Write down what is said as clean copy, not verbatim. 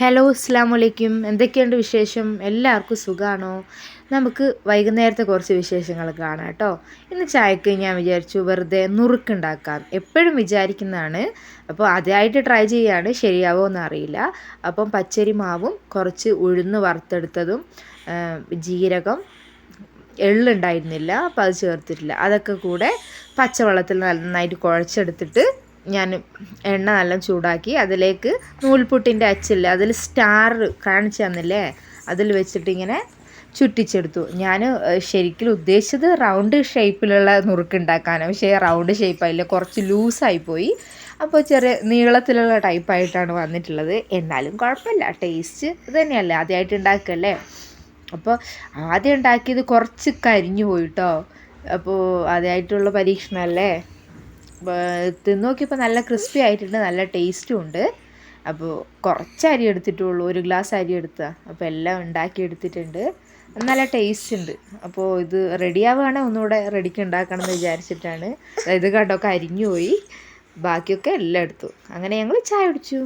Hello അസ്സലാമു അലൈക്കും. എന്തൊക്കെയുണ്ട് വിശേഷം? എല്ലാവർക്കും സുഖമാണോ? നമുക്ക് വൈകുന്നേരത്തെ കുറച്ച് വിശേഷങ്ങൾ കാണാം കേട്ടോ. ഇന്ന് ചായക്ക് ഞാൻ വിചാരിച്ചു വെറുതെ നുറുക്കുണ്ടാക്കാം. എപ്പോഴും വിചാരിക്കുന്നതാണ്. അപ്പോൾ ആദ്യമായിട്ട് ട്രൈ ചെയ്യുകയാണ്, ശരിയാവോ എന്നറിയില്ല. അപ്പം പച്ചരി മാവും കുറച്ച് ഉഴുന്ന് വറുത്തെടുത്തതും ജീരകം, എള്ളുണ്ടായിരുന്നില്ല, അപ്പോൾ അത് ചേർത്തിട്ടില്ല. അതൊക്കെ കൂടെ പച്ചവെള്ളത്തിൽ നന്നായിട്ട് കുഴച്ചെടുത്തിട്ട് ഞാൻ എണ്ണ നല്ല ചൂടാക്കി അതിലേക്ക് നൂൽപുട്ടിൻ്റെ അച്ചില്ല, അതിൽ സ്റ്റാർ കാണിച്ചു തന്നില്ലേ, അതിൽ വെച്ചിട്ട് ഇങ്ങനെ ചുറ്റിച്ചെടുത്തു. ഞാൻ ശരിക്കും ഉദ്ദേശിച്ചത് റൗണ്ട് ഷേപ്പിലുള്ള നുറുക്കുണ്ടാക്കാനാണ്, പക്ഷേ റൗണ്ട് ഷേപ്പായില്ല, കുറച്ച് ലൂസായിപ്പോയി. അപ്പോൾ ചെറിയ നീളത്തിലുള്ള ടൈപ്പായിട്ടാണ് വന്നിട്ടുള്ളത്. എന്നാലും കുഴപ്പമില്ല, ടേസ്റ്റ് ഇത് തന്നെയല്ലേ, ആദ്യമായിട്ട് ഉണ്ടാക്കുകയല്ലേ. അപ്പോൾ ആദ്യം ഉണ്ടാക്കിയത് കുറച്ച് കരിഞ്ഞു പോയിട്ടോ. അപ്പോൾ ആദ്യമായിട്ടുള്ള പരീക്ഷണമല്ലേ. തിന്ന് നോക്കിയപ്പോൾ നല്ല ക്രിസ്പി ആയിട്ടുണ്ട്, നല്ല ടേസ്റ്റും ഉണ്ട്. അപ്പോൾ കുറച്ച് അരി എടുത്തിട്ടുള്ളൂ, 1 ഗ്ലാസ് അരി എടുത്താൽ. അപ്പോൾ എല്ലാം ഉണ്ടാക്കി എടുത്തിട്ടുണ്ട്, നല്ല ടേസ്റ്റ് ഉണ്ട്. അപ്പോൾ ഇത് റെഡിയാവുകയാണെങ്കിൽ ഒന്നുകൂടെ റെഡിക്ക് ഉണ്ടാക്കണം എന്ന് വിചാരിച്ചിട്ടാണ്. ഇത് കണ്ടോ കരിഞ്ഞു പോയി, ബാക്കിയൊക്കെ എല്ലാം എടുത്തു. അങ്ങനെ ഞങ്ങൾ ചായ കുടിച്ചു.